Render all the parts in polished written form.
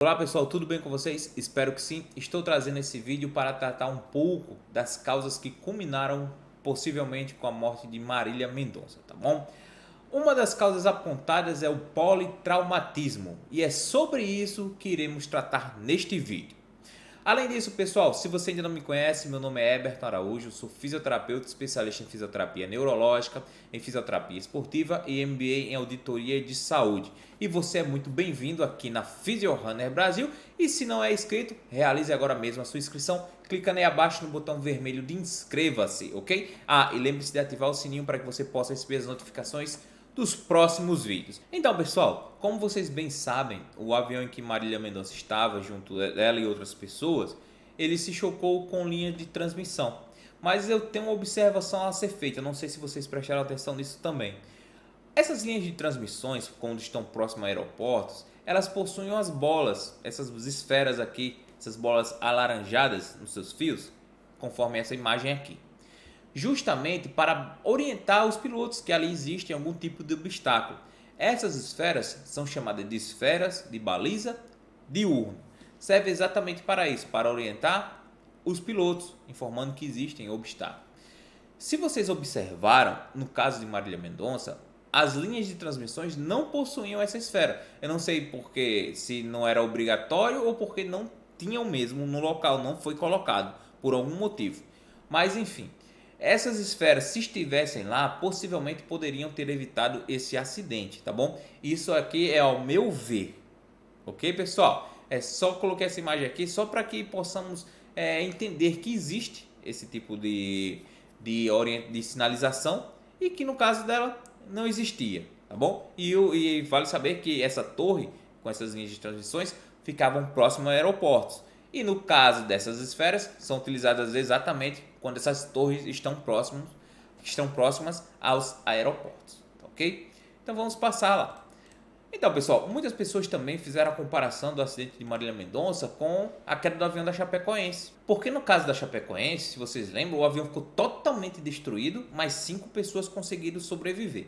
Olá pessoal, tudo bem com vocês? Espero que sim. Estou trazendo esse vídeo para tratar um pouco das causas que culminaram possivelmente com a morte de Marília Mendonça, tá bom? Uma das causas apontadas é o politraumatismo e é sobre isso que iremos tratar neste vídeo. Além disso, pessoal, se você ainda não me conhece, meu nome é Eberton Araújo, sou fisioterapeuta, especialista em fisioterapia neurológica, em fisioterapia esportiva e MBA em auditoria de saúde. E você é muito bem-vindo aqui na PhysioRunner Brasil. E se não é inscrito, realize agora mesmo a sua inscrição, clicando aí abaixo no botão vermelho de inscreva-se, ok? E lembre-se de ativar o sininho para que você possa receber as notificações dos próximos vídeos. Então, pessoal, como vocês bem sabem, o avião em que Marília Mendonça estava, junto dela e outras pessoas, ele se chocou com linhas de transmissão. Mas eu tenho uma observação a ser feita, não sei se vocês prestaram atenção nisso também. Essas linhas de transmissões, quando estão próximas a aeroportos, elas possuem umas bolas, essas esferas aqui, essas bolas alaranjadas nos seus fios, conforme essa imagem aqui, justamente para orientar os pilotos que ali existe algum tipo de obstáculo. Essas esferas são chamadas de esferas de baliza diurna. Serve exatamente para isso, para orientar os pilotos, informando que existem obstáculos. Se vocês observaram, no caso de Marília Mendonça, as linhas de transmissões não possuíam essa esfera. Eu não sei porque, se não era obrigatório ou porque não tinham mesmo no local, não foi colocado por algum motivo. Mas enfim, essas esferas, se estivessem lá, possivelmente poderiam ter evitado esse acidente, tá bom? Isso aqui é ao meu ver, ok, pessoal? É só colocar essa imagem aqui só para que possamos entender que existe esse tipo de sinalização e que no caso dela não existia, tá bom? E vale saber que essa torre com essas linhas de transmissões ficavam próximas a aeroportos. E no caso dessas esferas, são utilizadas exatamente quando essas torres estão próximas aos aeroportos, ok? Então vamos passar lá. Então, pessoal, muitas pessoas também fizeram a comparação do acidente de Marília Mendonça com a queda do avião da Chapecoense. Porque no caso da Chapecoense, se vocês lembram, o avião ficou totalmente destruído, mas 5 pessoas conseguiram sobreviver.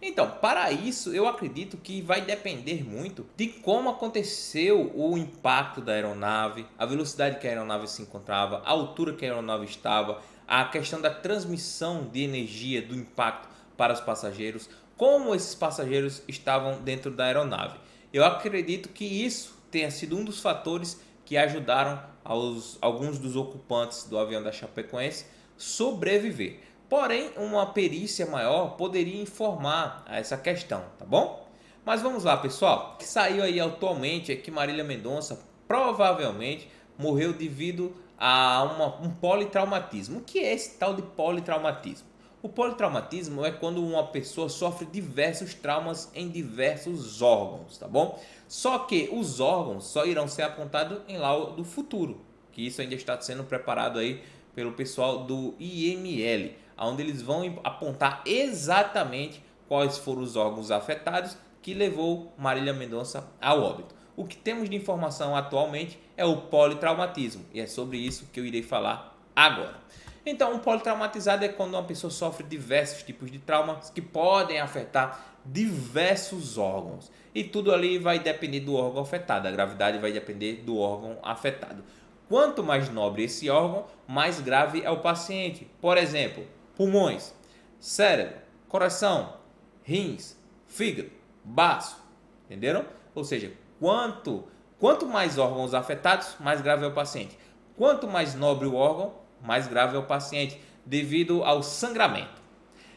Então, para isso, eu acredito que vai depender muito de como aconteceu o impacto da aeronave, a velocidade que a aeronave se encontrava, a altura que a aeronave estava, a questão da transmissão de energia do impacto para os passageiros, como esses passageiros estavam dentro da aeronave. Eu acredito que isso tenha sido um dos fatores que ajudaram alguns dos ocupantes do avião da Chapecoense sobreviver. Porém, uma perícia maior poderia informar a essa questão, tá bom? Mas vamos lá, pessoal. O que saiu aí atualmente é que Marília Mendonça provavelmente morreu devido a um politraumatismo. O que é esse tal de politraumatismo? O politraumatismo é quando uma pessoa sofre diversos traumas em diversos órgãos, tá bom? Só que os órgãos só irão ser apontados em laudo futuro, que isso ainda está sendo preparado aí pelo pessoal do IML, onde eles vão apontar exatamente quais foram os órgãos afetados que levou Marília Mendonça ao óbito. O que temos de informação atualmente é o politraumatismo, e é sobre isso que eu irei falar agora. Então, um politraumatizado é quando uma pessoa sofre diversos tipos de traumas que podem afetar diversos órgãos. E tudo ali vai depender do órgão afetado, a gravidade vai depender do órgão afetado. Quanto mais nobre esse órgão, mais grave é o paciente. Por exemplo, pulmões, cérebro, coração, rins, fígado, baço. Entenderam? Ou seja, quanto mais órgãos afetados, mais grave é o paciente. Quanto mais nobre o órgão, mais grave é o paciente, devido ao sangramento.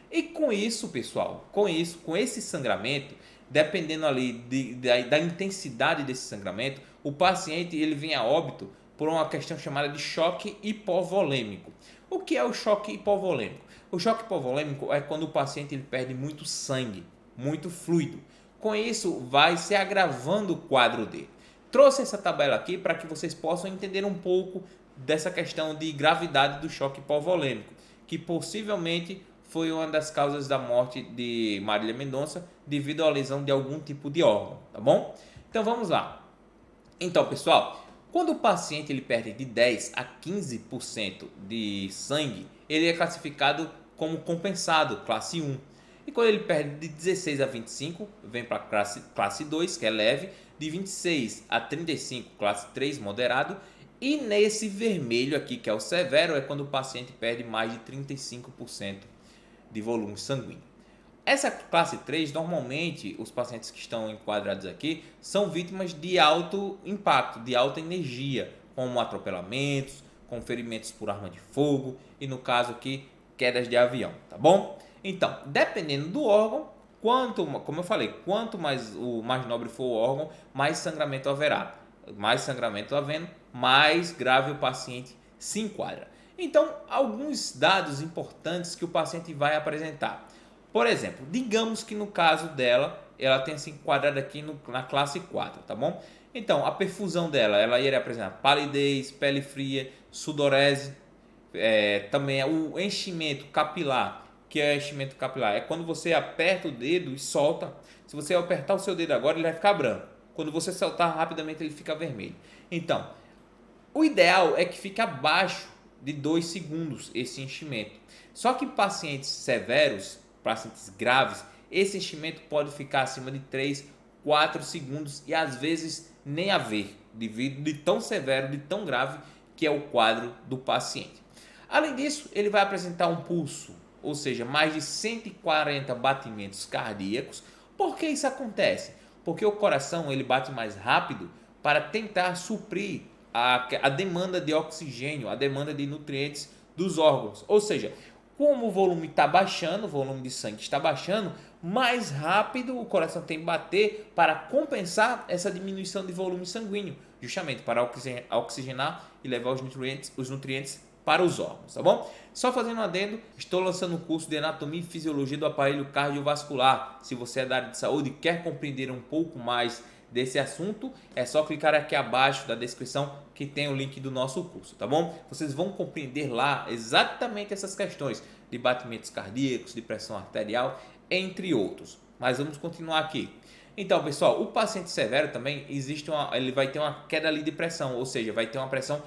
E com isso, pessoal, com esse sangramento, dependendo ali da intensidade desse sangramento, o paciente ele vem a óbito por uma questão chamada de choque hipovolêmico. O que é o choque hipovolêmico? O choque hipovolêmico é quando o paciente ele perde muito sangue, muito fluido. Com isso, vai se agravando o quadro dele. Trouxe essa tabela aqui para que vocês possam entender um pouco dessa questão de gravidade do choque hipovolêmico, que possivelmente foi uma das causas da morte de Marília Mendonça devido à lesão de algum tipo de órgão, tá bom? Então vamos lá. Então, pessoal, quando o paciente ele perde de 10 a 15% de sangue, ele é classificado como compensado, classe 1. E quando ele perde de 16 a 25, vem para classe 2, que é leve. de 26 a 35, classe 3 moderado, e nesse vermelho aqui, que é o severo, é quando o paciente perde mais de 35% de volume sanguíneo. Essa classe 3, normalmente, os pacientes que estão enquadrados aqui são vítimas de alto impacto, de alta energia, como atropelamentos, com ferimentos por arma de fogo e, no caso aqui, quedas de avião, tá bom? Então, dependendo do órgão, como eu falei, quanto mais nobre for o órgão, mais sangramento haverá. Mais sangramento havendo, mais grave o paciente se enquadra. Então, alguns dados importantes que o paciente vai apresentar. Por exemplo, digamos que no caso dela, ela tenha se enquadrado aqui na classe 4, tá bom? Então, a perfusão dela, ela iria apresentar palidez, pele fria, sudorese, também o enchimento capilar. Que é enchimento capilar? É quando você aperta o dedo e solta. Se você apertar o seu dedo agora, ele vai ficar branco. Quando você soltar rapidamente, ele fica vermelho. Então, o ideal é que fique abaixo de 2 segundos esse enchimento. Só que em pacientes severos, pacientes graves, esse enchimento pode ficar acima de 3, 4 segundos e às vezes nem haver, devido de tão severo, de tão grave que é o quadro do paciente. Além disso, ele vai apresentar um pulso, ou seja, mais de 140 batimentos cardíacos. Por que isso acontece? Porque o coração ele bate mais rápido para tentar suprir a demanda de oxigênio, a demanda de nutrientes dos órgãos. Ou seja, como o volume está baixando, o volume de sangue está baixando, mais rápido o coração tem que bater para compensar essa diminuição de volume sanguíneo, justamente para oxigenar e levar os nutrientes para os órgãos, tá bom? Só fazendo um adendo, estou lançando um curso de anatomia e fisiologia do aparelho cardiovascular. Se você é da área de saúde e quer compreender um pouco mais desse assunto, é só clicar aqui abaixo da descrição que tem o link do nosso curso, tá bom? Vocês vão compreender lá exatamente essas questões de batimentos cardíacos, de pressão arterial, entre outros. Mas vamos continuar aqui. Então, pessoal, o paciente severo também ele vai ter uma queda ali de pressão, ou seja, vai ter uma pressão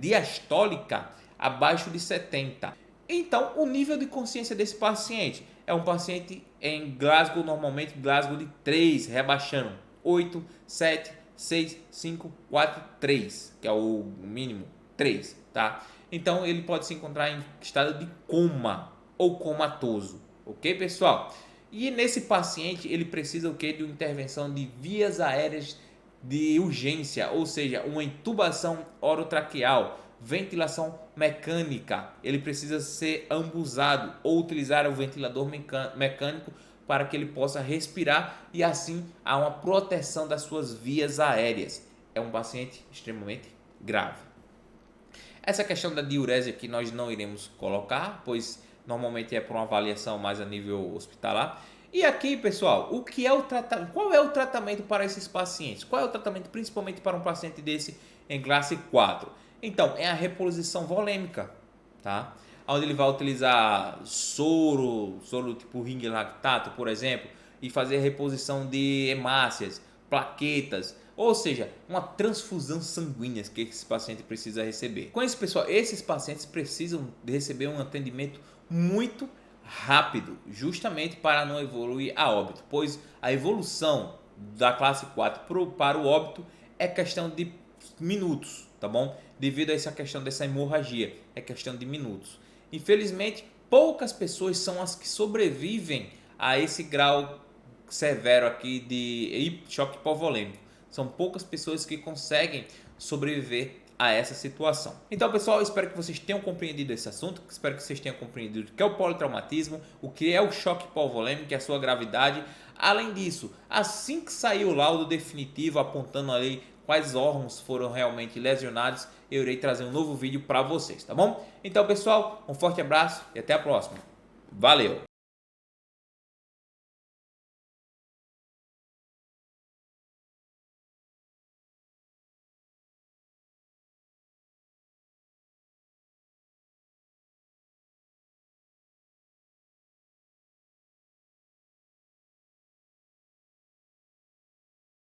diastólica abaixo de 70. Então, o nível de consciência desse paciente é um paciente em Glasgow, normalmente Glasgow de 3, rebaixando 8, 7, 6, 5, 4, 3, que é o mínimo 3, tá? Então, ele pode se encontrar em estado de coma ou comatoso, ok, pessoal? E nesse paciente, ele precisa o quê? De uma intervenção de vias aéreas de urgência, ou seja, uma intubação orotraqueal, ventilação mecânica. Ele precisa ser ambusado ou utilizar o ventilador mecânico para que ele possa respirar e assim há uma proteção das suas vias aéreas. É um paciente extremamente grave. Essa questão da diurese aqui nós não iremos colocar, pois normalmente é por uma avaliação mais a nível hospitalar. E aqui, pessoal, o que é o tratamento? Qual é o tratamento para esses pacientes? Qual é o tratamento principalmente para um paciente desse em classe 4? Então, é a reposição volêmica, tá? Onde ele vai utilizar soro tipo ring lactato, por exemplo, e fazer a reposição de hemácias, plaquetas, ou seja, uma transfusão sanguínea que esse paciente precisa receber. Com isso, pessoal, esses pacientes precisam de receber um atendimento muito rápido, justamente para não evoluir a óbito, pois a evolução da classe 4 para o óbito é questão de minutos, tá bom? Devido a essa questão dessa hemorragia, é questão de minutos. Infelizmente, poucas pessoas são as que sobrevivem a esse grau severo aqui de choque hipovolêmico. São poucas pessoas que conseguem sobreviver a essa situação. Então, pessoal, espero que vocês tenham compreendido esse assunto, espero que vocês tenham compreendido o que é o politraumatismo, o que é o choque hipovolêmico, que é a sua gravidade. Além disso, assim que sair o laudo definitivo apontando ali quais órgãos foram realmente lesionados, eu irei trazer um novo vídeo para vocês, tá bom? Então, pessoal, um forte abraço e até a próxima. Valeu!